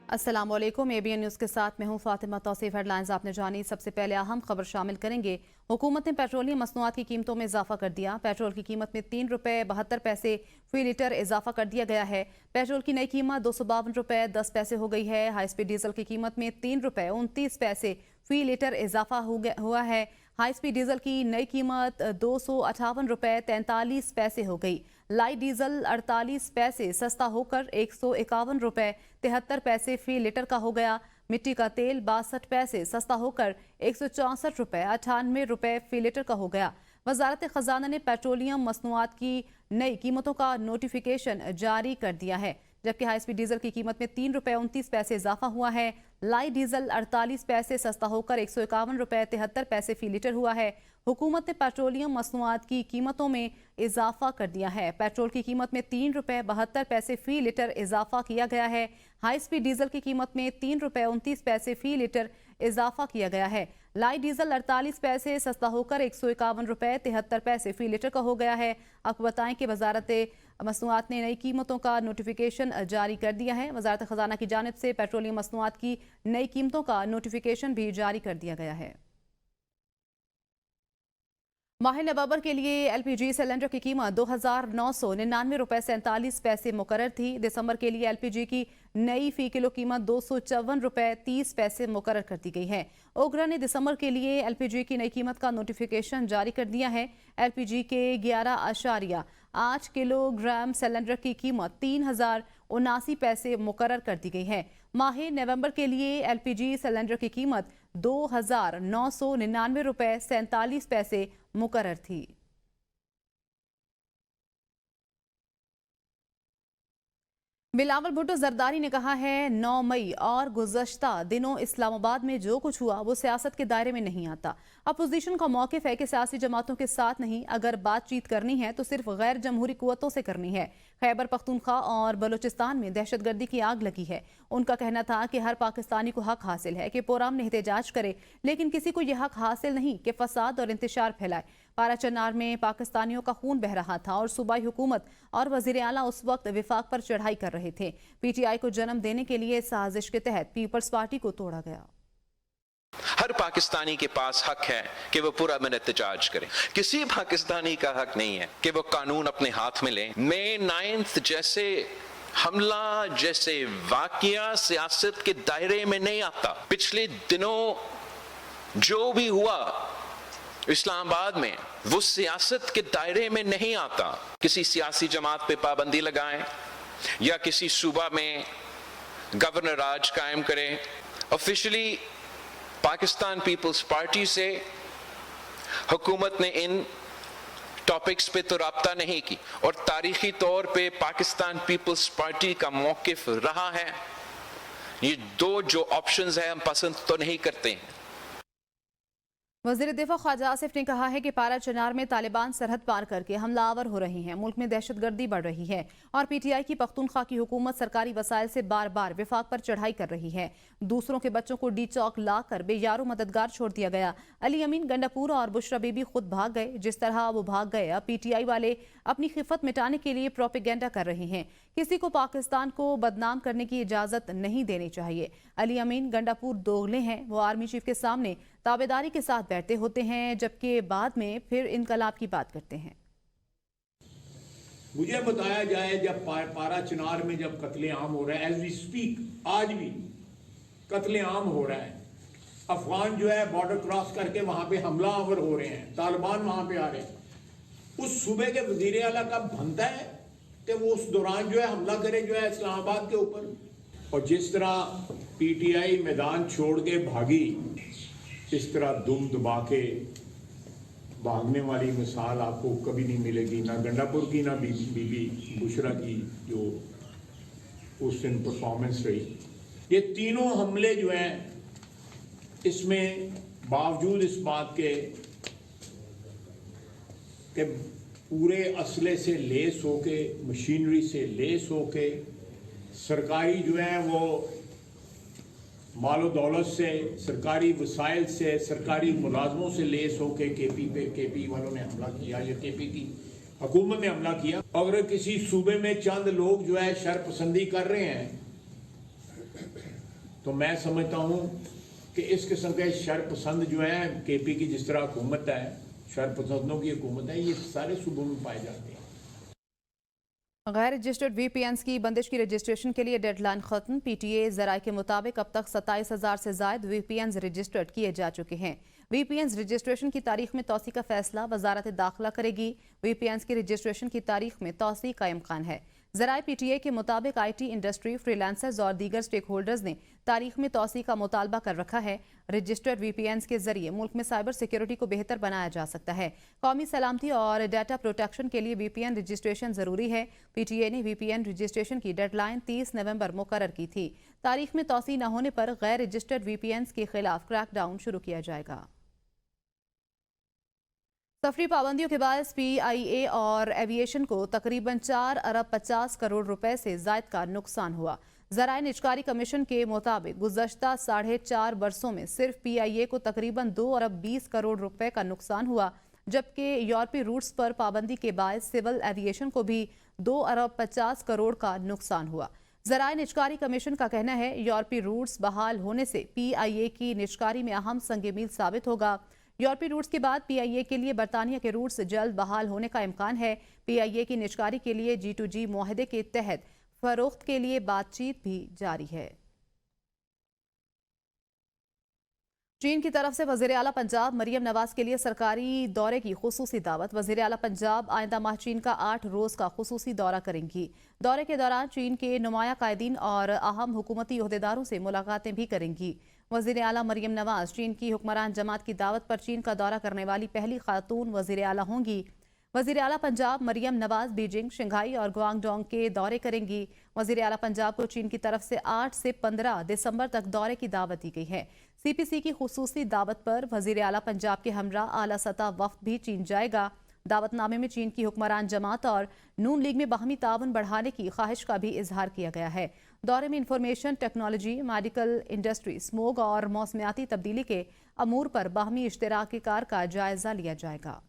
अस्सलाम वालेकुम। ABN news के साथ मैं हूं फातिमा तौसीफ। हेडलाइंस आपने जानी। सबसे पहले अहम खबर शामिल करेंगे। हुकूमत ने पेट्रोलियम मसनूआत की कीमतों में इजाफा कर दिया। पेट्रोल की कीमत में 3 रुपये 72 पैसे फी लीटर इजाफा कर दिया गया है। पेट्रोल की नई कीमत 252 रुपये 10 पैसे हो गई है। हाई स्पीड डीजल की कीमत में 3 रुपये 29 पैसे फी लीटर इजाफा हुआ है। हाई स्पीड डीजल की नई कीमत 258 रुपये 43 पैसे हो गई। लाइट डीजल 48 पैसे सस्ता होकर 151 रुपये 73 पैसे फी लीटर का हो गया। मिट्टी का तेल 62 पैसे सस्ता होकर 164 रुपये 98 रुपये फी लीटर का हो गया। वजारत खजाना ने पेट्रोलियम मसनूआत की नई कीमतों का नोटिफिकेशन जारी कर दिया है, जबकि हाई स्पीड डीजल की कीमत में 3 रुपये 29 पैसे इजाफा हुआ है। लाइट डीजल 48 पैसे सस्ता होकर 151 रुपये 73 पैसे फी लीटर हुआ है। हुकूमत ने पेट्रोलियम मसनूआत की कीमतों में इजाफा कर दिया है। पेट्रोल की कीमत में 3 रुपये 72 पैसे फी लीटर इजाफा किया गया है। हाई स्पीड डीजल की कीमत में 3 रुपये 29 पैसे फी लीटर इजाफा किया गया है। लाइट डीजल 48 पैसे सस्ता होकर 151 रुपये 73 पैसे फी लीटर का हो गया है। आपको बताएं कि वजारत मसनूआत ने नई कीमतों का नोटिफिकेशन जारी कर दिया है। वजारत खजाना की जानिब से पेट्रोलियम मसनूआत की नई कीमतों का नोटिफिकेशन भी जारी कर दिया गया है। माह नवंबर के लिए LPG सिलेंडर की कीमत 2,999 रुपये 47 पैसे मुकर्रर थी। दिसंबर के लिए LPG की नई फी किलो कीमत 254 रुपये 30 पैसे मुकर्रर कर दी गई है। ओगरा ने दिसंबर के लिए LPG की नई कीमत का नोटिफिकेशन जारी कर दिया है। LPG के 11.8 किलोग्राम सिलेंडर की कीमत 3,079 पैसे मुकर्रर कर दी गई है। माह नवंबर के लिए LPG सिलेंडर की कीमत 2,999 रुपये 47 पैसे मुकर्रर थी। बिलावल भुट्टो जरदारी ने कहा है 9 मई और गुज़श्ता दिनों इस्लामाबाद में जो कुछ हुआ वो सियासत के दायरे में नहीं आता। अपोजिशन का मौक़िफ़ है कि सियासी जमातों के साथ नहीं, अगर बातचीत करनी है तो सिर्फ गैर जमहूरी कुव्वतों से करनी है। खैबर पख्तूनख्वा और बलूचिस्तान में दहशतगर्दी की आग लगी है। उनका कहना था कि हर पाकिस्तानी को हक हासिल है कि पुरअमन एहतजाज करे, लेकिन किसी को यह हक हासिल नहीं कि फसाद और इंतशार फैलाए। पाराचनार में पाकिस्तानियों का खून बह रहा था और सूबाई हुकूमत और वजीर आला उस वक्त विफाक पर चढ़ाई कर रहे थे। PTI को जन्म देने के लिए साजिश के तहत पीपल्स पार्टी को तोड़ा गया। हर पाकिस्तानी के पास हक है कि वो पुरअमन एहतजाज करे। किसी पाकिस्तानी का हक नहीं है कि वो कानून अपने हाथ में ले। मई 9 जैसे हमला जैसे वाकया सियासत के दायरे में नहीं आता। पिछले दिनों जो भी हुआ इस्लामाबाद में वो सियासत के दायरे में नहीं आता। किसी सियासी जमात पे पाबंदी लगाएं या किसी सूबा में गवर्नर राज कायम करें। ऑफिशियली पाकिस्तान पीपल्स पार्टी से हुकूमत ने इन टॉपिक्स पे तो राब्ता नहीं की और तारीखी तौर पे पाकिस्तान पीपल्स पार्टी का मौकिफ रहा है ये दो जो ऑप्शंस है हम पसंद तो नहीं करते हैं। वज़ीर दिफा ख्वाजा आसिफ ने कहा है कि पाराचनार में तालिबान सरहद पार करके हमलावर हो रहे हैं। मुल्क में दहशतगर्दी बढ़ रही है और PTI की पख्तूनख्वा की हुकूमत सरकारी वसाइल से बार बार विफाक पर चढ़ाई कर रही है। दूसरों के बच्चों को डी चौक ला कर बेयारो मददगार छोड़ दिया गया। अली अमीन गंडापुर और बुशरा बीबी खुद भाग गए। जिस तरह वो भाग गए, अब PTI वाले अपनी खिफत मिटाने के लिए प्रोपेगेंडा कर रहे हैं। किसी को पाकिस्तान को बदनाम करने की इजाजत नहीं देनी चाहिए। अली अमीन गंडापुर दोगले हैं। वो आर्मी चीफ के सामने ताबेदारी के साथ बैठते होते हैं, जबकि बाद में फिर इनकलाब की बात करते हैं। मुझे बताया जाए जब पारा चिनार में जब कत्लेआम हो रहा है, एज वी स्पीक आज भी कत्लेआम हो रहा है। अफगान जो है बॉर्डर क्रॉस करके वहां पे हमलावर हो रहे हैं, तालिबान वहां पे आ रहे हैं। उस सूबे के वजीर आला का बनता है कि वो उस दौरान जो है हमला करे जो है इस्लामाबाद के ऊपर। और जिस तरह PTI मैदान छोड़ के भागी, इस तरह दुम दबा के भागने वाली मिसाल आपको कभी नहीं मिलेगी, ना गंडापुर की ना बीबी बुशरा की जो उस दिन परफॉर्मेंस रही। ये तीनों हमले जो हैं इसमें बावजूद इस बात के कि पूरे असले से लेस होके, मशीनरी से लेस होके, सरकारी जो है वो मालो दौलत से, सरकारी वसाइल से, सरकारी मुलाजमों से लेस होके KP वालों ने हमला किया या KP की हुकूमत ने हमला किया। अगर किसी सूबे में चंद लोग जो है शरपसंदी कर रहे हैं तो मैं समझता हूँ कि इस किस्म के शरपसंद जो है केपी की जिस तरह हुकूमत है, शरपसंदों की हुकूमत है, ये सारे सूबों में पाए जाते हैं। गैर रजिस्टर्ड VPNs की बंदिश की रजिस्ट्रेशन के लिए डेडलाइन खत्म। PTA ज़राए के मुताबिक अब तक 27,000 से ज़ायद VPNs रजिस्टर्ड किए जा चुके हैं। VPNs रजिस्ट्रेशन की तारीख में तौसी का फैसला वजारत दाखिला करेगी। VPNs की रजिस्ट्रेशन की तारीख में तौसी का इम्कान है। ज़राए PTA के मुताबिक IT इंडस्ट्री, फ्रीलांसर्स और दीगर स्टेक होल्डर्स ने तारीख में तौसी का मुतालबा कर रखा है। रजिस्टर्ड VPNs के जरिए मुल्क में साइबर सिक्योरिटी को बेहतर बनाया जा सकता है। कौमी सलामती और डाटा प्रोटेक्शन के लिए VPN रजिस्ट्रेशन जरूरी है। PTA ने VPN रजिस्ट्रेशन की डेडलाइन 30 नवंबर मुकर्रर की थी। तारीख में तौसी न होने पर गैर रजिस्टर्ड VPNs के खिलाफ क्रैकडाउन शुरू किया जाएगा। सफरी पाबंदियों के बाद PIA और एविएशन को तकरीबन 4 अरब 50 करोड़ रुपए से जायद का नुकसान हुआ। ज़राए निजकारी कमीशन के मुताबिक गुज़श्ता 4.5 बरसों में सिर्फ PIA को तकरीबन 2 अरब 20 करोड़ रुपए का नुकसान हुआ, जबकि यूरोपीय रूट्स पर पाबंदी के बाद सिविल एविएशन को भी 2 अरब 50 करोड़ का नुकसान हुआ। ज़राए निजकारी कमीशन का कहना है यूरोपीय रूट्स बहाल होने से PIA की निजकारी में अहम संग मील साबित होगा। यूरोपीय रूट्स के बाद PIA के लिए बरतानिया के रूट्स जल्द बहाल होने का इम्कान है। PIA की निजकारी के लिए G2G मुआहदे के तहत फरोख्त के लिए बातचीत भी जारी है। चीन की तरफ से वज़ीर आला पंजाब मरियम नवाज के लिए सरकारी दौरे की खुसूसी दावत। वज़ीर आला पंजाब आइंदा माह चीन का 8 रोज़ का खुसूसी दौरा करेंगी। दौरे के दौरान चीन के नुमाया कायदीन और अहम हुकूमती ओहदेदारों से मुलाकातें भी करेंगी। वज़ीर आला मरियम नवाज चीन की हुक्मरान जमात की दावत पर चीन का दौरा करने वाली पहली खातून वज़ीर आला होंगी। वज़ीर आला पंजाब मरियम नवाज बीजिंग, शंघाई और ग्वांगडोंग के दौरे करेंगी। वज़ीर आला पंजाब को चीन की तरफ से 8 से 15 दिसंबर तक दौरे की दावत दी गई है। CPC की खुसूसी दावत पर वज़ीर आला पंजाब के हमरा आला सतह वफ्द भी चीन जाएगा। दावतनामे में चीन की हुक्मरान जमात और नून लीग में बाहमी ताउन बढ़ाने की ख्वाहिश का भी इजहार किया गया है। दौरे में information technology, medical industry, smog और मौसमियाती तब्दीली के अमूर पर बाहमी इश्तराक कार का जायजा लिया जाएगा।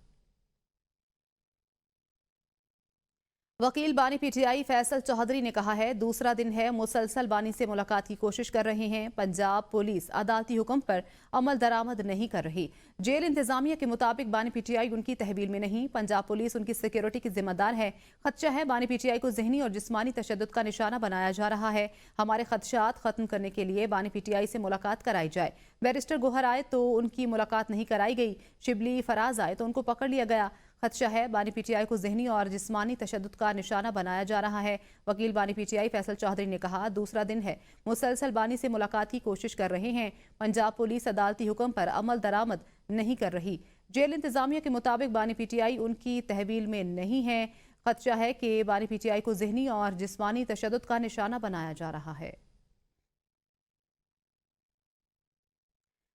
वकील बानी PTI फैसल चौधरी ने कहा है, दूसरा दिन है मुसलसल बानी से मुलाकात की कोशिश कर रहे हैं। पंजाब पुलिस अदालती हुक्म पर अमल दरामद नहीं कर रही। जेल इंतजामिया के मुताबिक बानी PTI उनकी तहवील में नहीं, पंजाब पुलिस उनकी सिक्योरिटी की जिम्मेदार है। खदशा है बानी PTI को जहनी और जिस्मानी तशद्दुद का निशाना बनाया जा रहा है। हमारे खदशात खत्म करने के लिए बानी PTI से मुलाकात कराई जाए। बैरिस्टर गोहर आए तो उनकी मुलाकात नहीं कराई गई। शिबली फराज आए तो उनको पकड़ लिया गया। खदशा है बानी PTI को जहनी और जिस्मानी तशद्दुद का निशाना बनाया जा रहा है। वकील बानी PTI फैसल चौधरी ने कहा, दूसरा दिन है मुसलसल बानी से मुलाकात की कोशिश कर रहे हैं। पंजाब पुलिस अदालती हुक्म पर अमल दरामद नहीं कर रही। जेल इंतजामिया के मुताबिक बानी PTI उनकी तहवील में नहीं है। खदशा है कि बानी PTI को जहनी और जिस्मानी तशद्दुद का निशाना बनाया जा रहा है।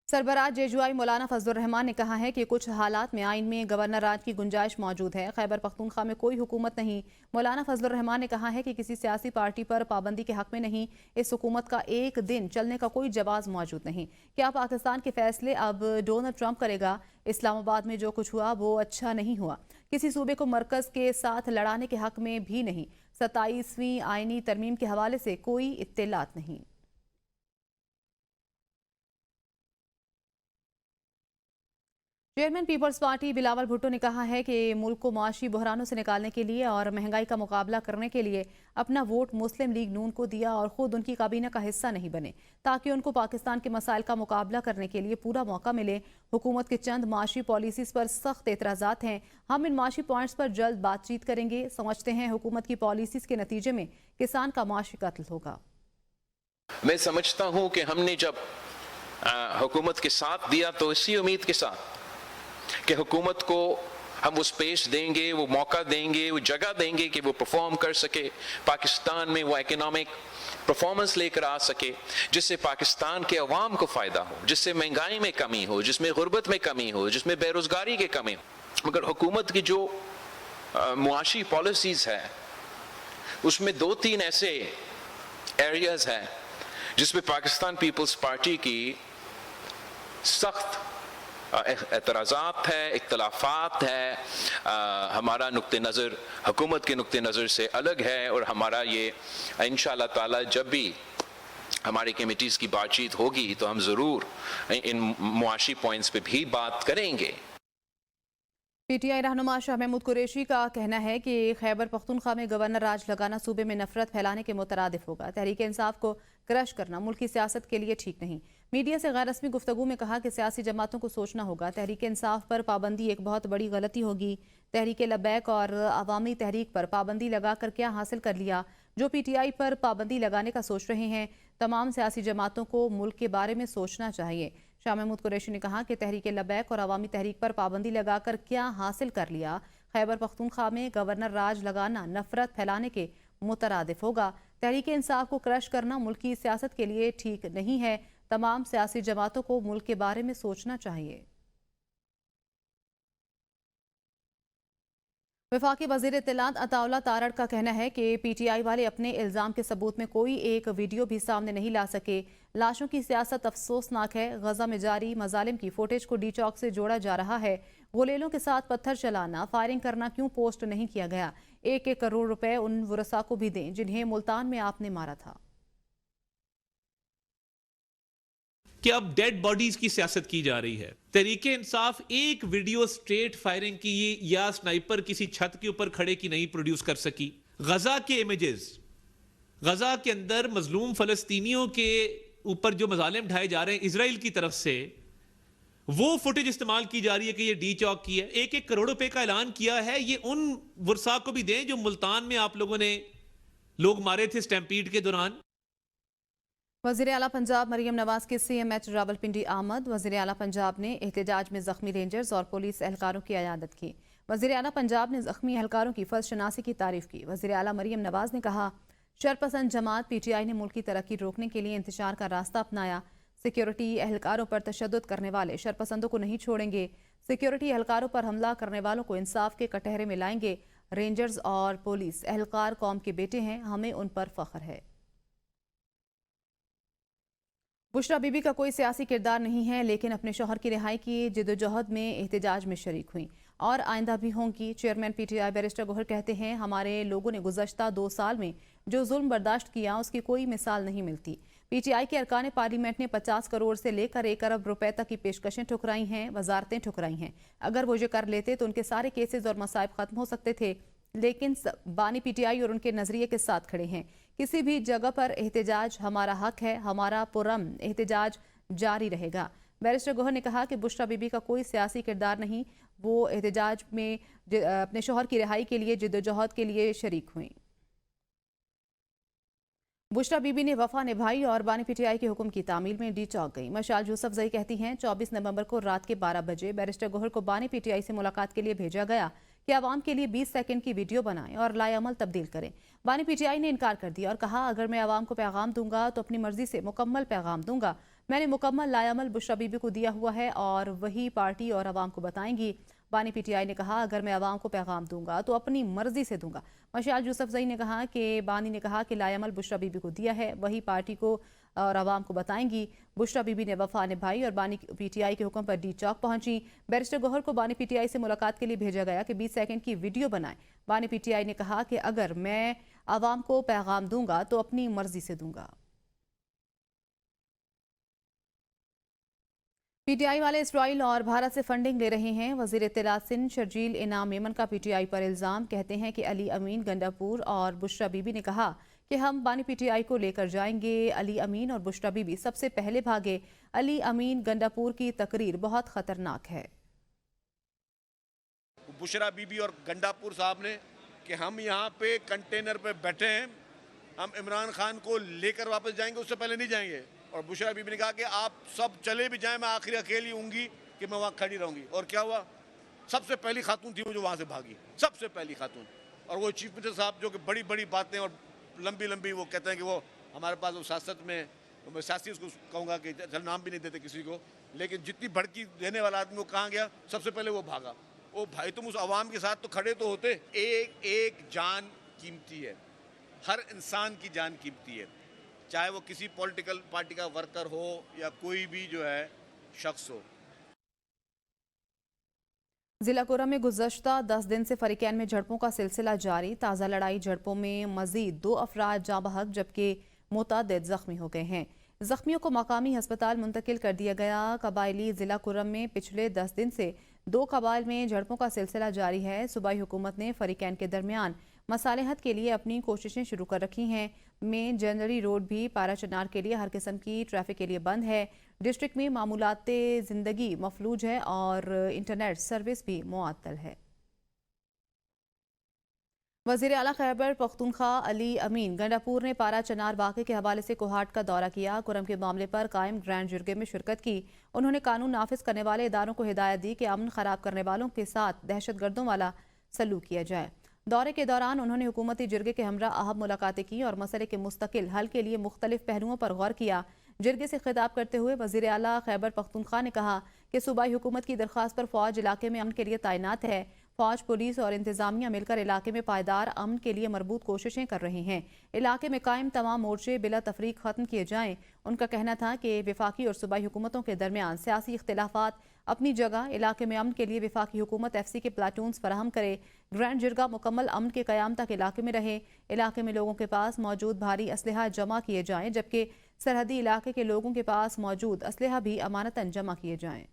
सरबराह JUI मौलाना फजलुर रहमान ने कहा है कि कुछ हालात में आइन में गवर्नर राज की गुंजाइश मौजूद है। खैबर पख्तूनख्वा में कोई हुकूमत नहीं। मौलाना फजलुर रहमान ने कहा है कि किसी सियासी पार्टी पर पाबंदी के हक में नहीं। इस हुकूमत का एक दिन चलने का कोई जवाब मौजूद नहीं। क्या पाकिस्तान के फैसले अब डोनाल्ड ट्रंप करेगा? इस्लामाबाद में जो कुछ हुआ वो अच्छा नहीं हुआ। किसी सूबे को मरकज के साथ लड़ाने के हक में भी नहीं। 27वीं आईनी तरमीम के हवाले से कोई इत्तलात नहीं। Chairman peoples party Bilawal Bhutto ने कहा है कि मुल्क को माशी बहरानों से निकालने के लिए और महंगाई का मुकाबला करने के लिए अपना वोट मुस्लिम लीग नून को दिया और खुद उनकी काबीना का हिस्सा नहीं बने, ताकि उनको पाकिस्तान के मसाइल का मुकाबला करने के लिए पूरा मौका मिले। हुकूमत के चंद माशी पॉलिसीज पर सख्त एतराज़ात हैं। हम इन माशी पॉइंट्स पर जल्द बातचीत करेंगे। समझते हैं हुकूमत की पॉलिसीज के नतीजे में किसान का माशी कत्ल होगा। मैं समझता हूं कि हमने जब हुकूमत के साथ दिया तो इसी उम्मीद के साथ कि हुकूमत को हम वो स्पेस देंगे, वो मौका देंगे, वो जगह देंगे कि वो परफॉर्म कर सके, पाकिस्तान में वो इकोनॉमिक परफॉर्मेंस लेकर आ सके जिससे पाकिस्तान के अवाम को फ़ायदा हो, जिससे महंगाई में कमी हो, जिसमें गुर्बत में कमी हो, जिसमें बेरोज़गारी की कमी हो। मगर हुकूमत की जो मुआशी पॉलिसीज़ है उसमें 2-3 ऐसे एरियाज़ हैं जिसमें पाकिस्तान पीपल्स पार्टी की सख्त एतराज़ात है, इख्तलाफात है। हमारा नुक्ते नज़र हुकूमत के नुक्ते नज़र से अलग है और हमारा ये इंशाअल्लाह ताला जब भी हमारी कमेटीज की बातचीत होगी तो हम जरूर इन मुआशी पॉइंट्स पे भी बात करेंगे। पीटीआई रहनुमा शाह महमूद कुरैशी का कहना है कि खैबर पख्तूनख्वा में गवर्नर राज लगाना सूबे में नफरत फैलाने के मुतरादिफ होगा। तहरीक इंसाफ को क्रश करना मुल्क की सियासत के लिए ठीक नहीं। मीडिया से गैर रस्मी गुफ्तगू में कहा कि सियासी जमातों को सोचना होगा, तहरीक इंसाफ पर पाबंदी एक बहुत बड़ी गलती होगी। तहरीक लबैक और अवामी तहरीक पर पाबंदी लगाकर क्या हासिल कर लिया? जो पीटीआई पर पाबंदी लगाने का सोच रहे हैं, तमाम सियासी जमातों को मुल्क के बारे में सोचना चाहिए। शाह महमूद कुरैशी ने कहा कि तहरीक लबैक और अवामी तहरीक पर पाबंदी लगाकर क्या हासिल कर लिया? खैबर पख्तूनख्वा में गवर्नर राज लगाना नफरत फैलाने के मुतरादिफ होगा। तहरीक इंसाफ को क्रश करना मुल्क की सियासत के लिए ठीक नहीं है। तमाम सियासी जमातों को मुल्क के बारे में सोचना चाहिए। वफाकी वज़ीर इत्तलात अताउल्लाह तारड़ का कहना है कि पीटीआई वाले अपने इल्ज़ाम के सबूत में कोई एक वीडियो भी सामने नहीं ला सके। लाशों की सियासत अफसोसनाक है। गजा में जारी मजालिम की फुटेज को डी चौक से जोड़ा जा रहा है। गुलेलों के साथ पत्थर चलाना, फायरिंग करना क्यों पोस्ट नहीं किया गया? 1-1 करोड़ रुपए उन वरसा को भी दें जिन्हें मुल्तान में आपने मारा था। कि अब डेड बॉडीज की सियासत की जा रही है। तहरीके इंसाफ एक वीडियो स्ट्रेट फायरिंग की या स्नाइपर किसी छत के ऊपर खड़े की नहीं प्रोड्यूस कर सकी। गजा के इमेजेस, गजा के अंदर मजलूम फलस्तीनियों के ऊपर जो मजालिम ढाए जा रहे हैं इजराइल की तरफ से, वो फुटेज इस्तेमाल की जा रही है कि ये डी चौक की है। 1-1 करोड़ रुपए का ऐलान किया है। ये उन वरसा को भी दें जो मुल्तान में आप लोगों ने लोग मारे थे स्टैम्पीड के दौरान। वज़ीर आला पंजाब मरियम नवाज की CMH रावलपिंडी आमद। वज़ीर आला पंजाब ने एहतजाज में जख्मी रेंजर्स और पुलिस एहलकारों की अयादत की। वज़ीर आला पंजाब ने जख्मी एहलकारों की फर्ज शनासी की तारीफ की। वज़ीर आला मरियम नवाज ने कहा, शरपसंद जमात PTI ने मुल्क की तरक्की रोकने के लिए इंतशार का रास्ता अपनाया। सिक्योरिटी एहलकारों पर तशद्दुद करने वाले शरपसंदों को नहीं छोड़ेंगे। सिक्योरिटी एहलकारों पर हमला करने वालों को इंसाफ के कटहरे में लाएंगे। रेंजर्स और पुलिस एहलकार कौम के बेटे हैं, हमें उन पर फख्र है। बुशरा बीबी का कोई सियासी किरदार नहीं है, लेकिन अपने शौहर की रिहाई की जिद्दोजहद में एहतजाज में शरीक हुई और आइंदा भी होंगी। चेयरमैन PTI बैरिस्टर गोहर कहते हैं, हमारे लोगों ने गुज़श्ता 2 साल में जो जुल्म बर्दाश्त किया उसकी कोई मिसाल नहीं मिलती। PTI के अरकान पार्लियामेंट ने 50 करोड़ से लेकर 1 अरब रुपए तक की पेशकशें ठुकराई हैं, वजारतें ठुकराई हैं। अगर वो ये कर लेते तो उनके सारे केसेस और मसाइब खत्म हो सकते थे, लेकिन बानी PTI और उनके नजरिए के साथ खड़े हैं। किसी भी जगह पर एहतजाज हमारा हक है, हमारा पुरअमन एहतजाज जारी रहेगा। बैरिस्टर गोहर ने कहा कि बुशरा बीबी का कोई सियासी किरदार नहीं, वो एहतजाज में अपने शौहर की रिहाई के लिए जिद्दोजहद के लिए शरीक हुई। बुशरा बीबी ने वफा निभाई और बानी PTI के हुक्म की तामील में डी चौक गई। मशाल यूसुफजई कहती हैं, 24 नवंबर को रात के 12 बजे बैरिस्टर गोहर को बानी PTI से मुलाकात के लिए भेजा गया कि आवाम के लिए 20 सेकंड की वीडियो बनाएं और लाएअमल तब्दील करें। बानी PTI ने इनकार कर दिया और कहा, अगर मैं आवाम को पैगाम दूंगा तो अपनी मर्जी से मुकम्मल पैगाम दूंगा। मैंने मुकम्मल लाएअमल बुशरा बीबी को दिया हुआ है और वही पार्टी और आवाम को बताएंगी। बानी PTI ने कहा, अगर मैं आवाम को पैगाम दूंगा तो अपनी मर्जी से दूंगा। मशाल यूसुफजई ने कहा कि बानी ने कहा कि लाएअमल बुशरा बीबी को दिया है, वही पार्टी को और आवाम को बताएंगी। बुशरा बीबी ने वफा निभाई और बानी PTI के हुक्म पर डी चौक पहुंची। बैरिस्टर गोहर को बानी PTI से मुलाकात के लिए भेजा गया कि 20 सेकंड की वीडियो बनाएं। बानी PTI ने कहा कि अगर मैं आवाम को पैगाम दूंगा तो अपनी मर्जी से दूंगा। PTI वाले इसराइल और भारत से फंडिंग ले रहे हैं। वज़ीर इत्तलात सिंध शर्जील इनाम मेमन का PTI पर इल्ज़ाम। कहते हैं कि अली अमीन गंडापुर और बुशरा बीबी ने कहा कि हम बानी PTI को लेकर जाएंगे। अली अमीन और बुशरा बीबी सबसे पहले भागे। अली अमीन गंडापुर की तकरीर बहुत खतरनाक है। बुशरा बीबी और गंडापुर साहब ने कि हम यहाँ पे कंटेनर पे बैठे हैं, हम इमरान खान को लेकर वापस जाएंगे, उससे पहले नहीं जाएंगे। और बुशरा बीबी ने कहा कि आप सब चले भी जाएं, मैं आखिरी अकेली होंगी कि मैं वहाँ खड़ी रहूंगी। और क्या हुआ? सबसे पहली खातून थी वो जो वहाँ से भागी, सबसे पहली खातून। और वो चीफ मिनिस्टर साहब जो कि बड़ी बड़ी बातें और लंबी लंबी वो कहते हैं कि वो हमारे पास वो सियासत में, मैं सियासी उसको कहूँगा कि चल नाम भी नहीं देते किसी को, लेकिन जितनी भड़की देने वाला आदमी वो कहाँ गया? सबसे पहले वो भागा। ओ भाई, तुम उस आवाम के साथ तो खड़े तो होते। एक एक जान कीमती है, हर इंसान की जान कीमती है, चाहे वो किसी पॉलिटिकल पार्टी का वर्कर हो या कोई भी जो है शख्स हो। जिला कोरम में गुज़श्ता 10 दिन से फरीकैन में झड़पों का सिलसिला जारी। ताज़ा लड़ाई झड़पों में मजीद 2 अफराद जाँ बहक जबकि मुतअद्दिद जख्मी हो गए हैं। जख्मियों को मकामी अस्पताल मुंतकिल कर दिया गया। कबायली जिला कुर्रम में पिछले 10 दिन से 2 कबाइल में झड़पों का सिलसिला जारी है। सूबाई हुकूमत ने फरीकैन के दरमियान मसालहत के लिए अपनी कोशिशें शुरू कर रखी हैं। मेन जनरली रोड भी पारा चनार के लिए हर किस्म की ट्रैफिक के लिए बंद है। डिस्ट्रिक्ट में मामूलाते ज़िंदगी मफलूज है और इंटरनेट सर्विस भी मुअत्तल है। वज़ीर आला खैबर पख्तूनख्वा अली अमीन गंडापुर ने पारा चनार वाक़े के हवाले से कोहाट का दौरा किया। कुरम के मामले पर कायम ग्रैंड जुर्गे में शिरकत की। उन्होंने कानून नाफिज करने वाले इदारों को हिदायत दी कि अमन खराब करने वालों के साथ दहशत गर्दों वाला सलूक किया जाए। दौरे के दौरान उन्होंने हुकूमती जिरगे के हमरा अहम मुलाकातें की और मसले के मुस्तकिल हल के लिए मुख्तलिफ पहलुओं पर गौर किया। जिरगे से खिताब करते हुए वज़ीर आला खैबर पख्तूनख्वा ने कहा कि सूबाई हुकूमत की दरख्वास्त पर फ़ौज इलाके में अमन के लिए तैनात है। फ़ौज, पुलिस और इंतजामिया मिलकर इलाके में पायदार अमन के लिए मरबूत कोशिशें कर रहे हैं। इलाके में कायम तमाम मोर्चे बिला तफरीक ख़त्म किए जाएं। उनका कहना था कि वफाकी और सूबाई हुकूमतों के दरमियान सियासी इख्तिलाफात अपनी जगह, इलाके में अमन के लिए वफाकी हुकूमत FC के प्लाटून्स फराहम करे। ग्रैंड जिरगा मुकम्मल अमन के क़याम तक इलाके में रहे। इलाके में लोगों के पास मौजूद भारी असलहा जमा किए जाएं, जबकि सरहदी इलाके के लोगों के पास मौजूद असलहा भी अमानतन जमा किए जाएं।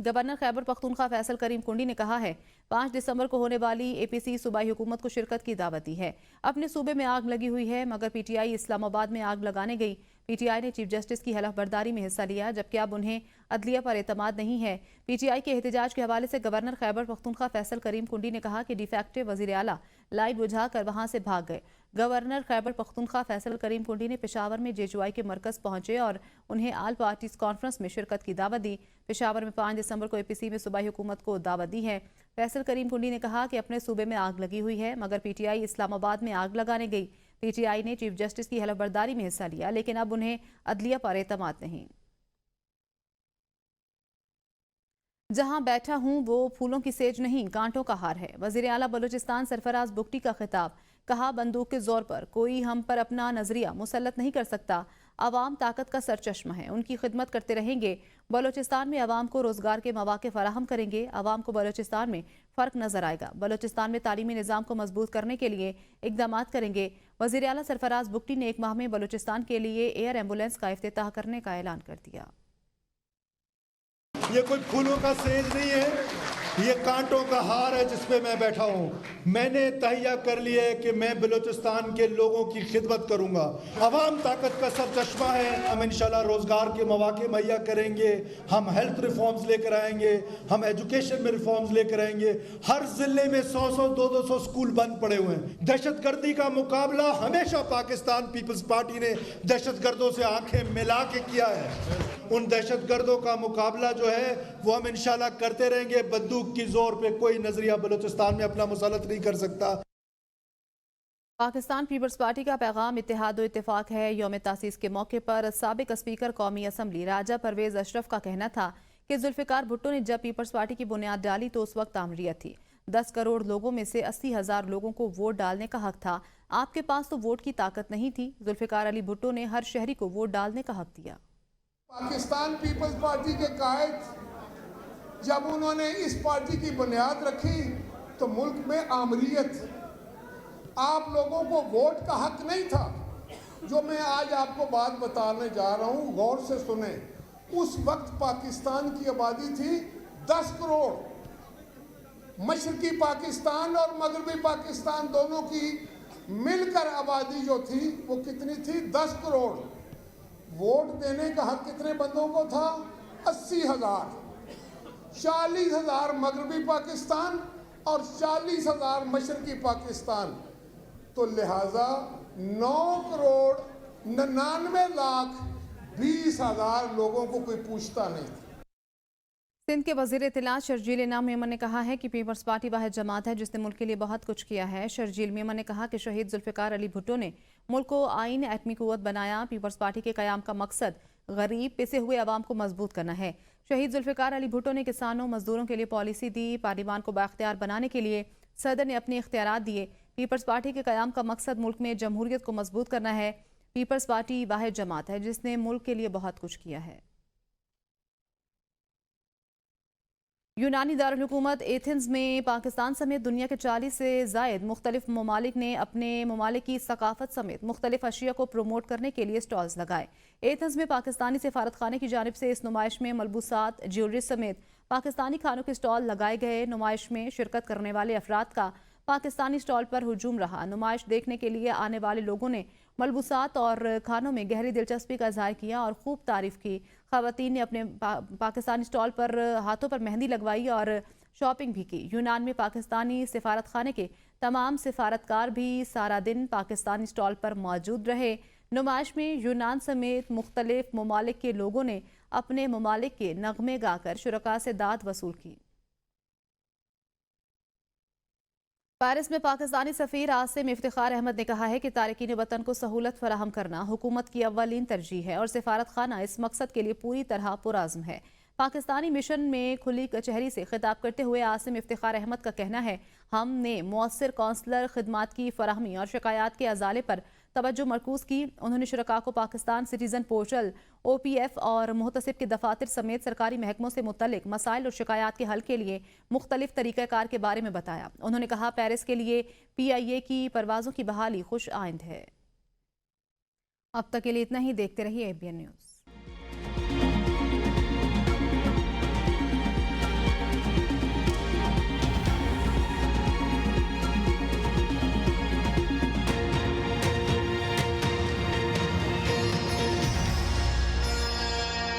गवर्नर खैबर पख्तूनख्वा फैसल करीम कुंडी ने कहा है 5 दिसंबर को होने वाली APC सूबाई हुकूमत को शिरकत की दावत दी है। अपने सूबे में आग लगी हुई है मगर PTI इस्लामाबाद में आग लगाने गई। PTI ने चीफ जस्टिस की हलफ बर्दारी में हिस्सा लिया, जबकि अब उन्हें अदलिया पर एतमाद नहीं है। PTI के एहतजाज के हवाले से गवर्नर खैबर पख्तूनख्वा फैसल करीम कुंडी ने कहा कि डिफेक्टिव वज़ीर आला लाइट बुझाकर वहां से भाग गए। गवर्नर खैबर पख्तूनख्वा फैसल करीम कुंडी ने पेशावर में JJY के मरकज पहुंचे और उन्हें आल पार्टीज कॉन्फ्रेंस में शिरकत की दावत दी। पेशावर में 5 दिसंबर को APC में सूबाई हुकूमत को दावत दी है। फैसल करीम कुंडी ने कहा कि अपने सूबे में आग लगी हुई है मगर PTI इस्लामाबाद में आग लगाने गई। PTI ने चीफ जस्टिस की हलफ बर्दारी में हिस्सा लिया, लेकिन अब उन्हें अदलिया पर एतमाद नहीं। जहां बैठा हूं वो फूलों की सेज नहीं, कांटों का हार है। वज़ीर आला बलूचिस्तान सरफराज बुगटी का खिताब। कहा, बंदूक के जोर पर कोई हम पर अपना नजरिया मुसल्लत नहीं कर सकता। अवाम ताकत का सरचश्मा है, उनकी खिदमत करते रहेंगे। बलूचिस्तान में अवाम को रोजगार के मौके फराहम करेंगे। अवाम को बलूचिस्तान में फ़र्क नजर आएगा। बलूचिस्तान में तालीमी निज़ाम को मजबूत करने के लिए इक़दामात करेंगे। वज़ीर आला सरफराज बुगटी ने 1 माह में बलूचिस्तान के लिए एयर एम्बुलेंस का इफ्तिताह करने का ऐलान कर दिया। ये कोई फूलों का सेज नहीं है, ये कांटों का हार है जिस पे मैं बैठा हूँ। मैंने तहैया कर लिया है कि मैं बलूचिस्तान के लोगों की खिदमत करूँगा। अवाम ताकत का सरचश्मा है। हम इंशाल्लाह रोज़गार के मौके मुहैया करेंगे। हम हेल्थ रिफॉर्म्स लेकर आएंगे, हम एजुकेशन में रिफॉर्म्स लेकर आएंगे। हर ज़िले में 100-100, 200 स्कूल बंद पड़े हुए हैं। दहशतगर्दी का मुकाबला हमेशा पाकिस्तान पीपल्स पार्टी ने दहशतगर्दों से आंखें मिला के किया है। उन दहशतगर्दों का मुकाबला जो है वो हम इंशाल्लाह करते रहेंगे। बंदूक की जोर पे कोई नजरिया बलूचिस्तान में अपना मुसल्लत नहीं कर सकता। पाकिस्तान पीपल्स पार्टी का पैगाम इत्तेहाद और इत्तेफाक है। यौम तासीस के मौके पर साबिक स्पीकर कौमी असम्बली राजा परवेज अशरफ का कहना था कि जुल्फिकार भुट्टो ने जब पीपल्स पार्टी की बुनियाद डाली तो उस वक्त आमरीत थी। 10 करोड़ लोगों में से 80,000 लोगों को वोट डालने का हक था। आपके पास तो वोट की ताकत नहीं थी। जुल्फिकार अली भुट्टो ने हर शहरी को वोट डालने का हक दिया। पाकिस्तान पीपल्स पार्टी के कायद जब उन्होंने इस पार्टी की बुनियाद रखी तो मुल्क में आमरीत, आप लोगों को वोट का हक नहीं था। जो मैं आज आपको बात बताने जा रहा हूँ, गौर से सुने। उस वक्त पाकिस्तान की आबादी थी 10 करोड़। मशरकी पाकिस्तान और मगरबी पाकिस्तान दोनों की मिलकर आबादी जो थी वो कितनी थी? 10 करोड़। वोट देने का हक कितने बंदों को था? 80,000। 40,000 मगरबी पाकिस्तान और 40,000 मशरकी पाकिस्तान। तो लिहाजा 9 करोड़ 99,20,000 लोगों को कोई पूछता नहीं था। सिंध के वज़ीर इत्तलात शर्जील इनाम मेमन ने कहा है कि पीपल्स पार्टी वाहिद जमात है जिसने मुल्क के लिए बहुत कुछ किया है। शर्जील मेमन ने कहा कि शहीद जुल्फिकार अली भुट्टो ने मुल्क को आईन एटमी कुव्वत बनाया। पीपल्स पार्टी के क़याम का मकसद गरीब पिसे हुए अवाम को मजबूत करना है। शहीद जुल्फिकार अली भुट्टो ने किसानों मजदूरों के लिए पॉलिसी दी। पार्लिमान को बाख्तियार बनाने के लिए सदर ने अपने इख्तियारात दिए। पीपल्स पार्टी के क़याम का मकसद मुल्क में जमहूरियत को मजबूत करना है। पीपल्स पार्टी वाहिद जमात है जिसने मुल्क के लिए बहुत कुछ किया है। यूनानी दारुल हुकूमत एथेंस में पाकिस्तान समेत दुनिया के 40 से जायद मुख्तलिफ ममालिक ने अपने ममालिक की सकाफत समेत मुख्तलिफ अशिया को प्रमोट करने के लिए स्टॉल्स लगाए। एथेंस में पाकिस्तानी सिफारत खाने की जानिब से इस नुमाइश में मलबूसात, ज्वेलरी समेत पाकिस्तानी खानों के स्टॉल लगाए गए। नुमाइश में शिरकत करने वाले अफराद का पाकिस्तानी स्टॉल पर हुजूम रहा। नुमाइश देखने के लिए आने वाले लोगों ने मलबूसात और खानों में गहरी दिलचस्पी का इजहार किया और खूब तारीफ की। ख़वातीन ने अपने पाकिस्तानी स्टॉल पर हाथों पर मेहंदी लगवाई और शॉपिंग भी की। यूनान में पाकिस्तानी सिफारत खाने के तमाम सिफारतकार भी सारा दिन पाकिस्तानी स्टॉल पर मौजूद रहे। नुमाइश में यूनान समेत मुख्तलिफ ममालिक के लोगों ने अपने ममालिक के नगमे गाकर शुरका से दाद वसूल की। पेरिस में पाकिस्तानी सफ़ीर आसिम इफ्तिखार अहमद ने कहा है कि तारकीन वतन को सहूलत फराहम करना हुकूमत की अव्वलीन तरजीह है और सिफारत खाना इस मकसद के लिए पूरी तरह पुराज़्म है। पाकिस्तानी मिशन में खुली कचहरी से खिताब करते हुए आसिम इफ्तिखार अहमद का कहना है, हमने मौसर कौंसलर खिदमात की फराहमी और शिकायत के अजाले पर तवज्जो मरकूज़ की। उन्होंने शुरका को पाकिस्तान सिटीज़न पोर्टल OPF और मुहतसिब के दफातर समेत सरकारी महकमों से मुतल्लिक मसाइल और शिकायत के हल के लिए मुख्तलिफ तरीक़ाकार के बारे में बताया। उन्होंने कहा, पेरिस के लिए PIA की परवाज़ों की बहाली खुश आइंद है। अब तक के लिए इतना ही। देखते रहिए ABN न्यूज़।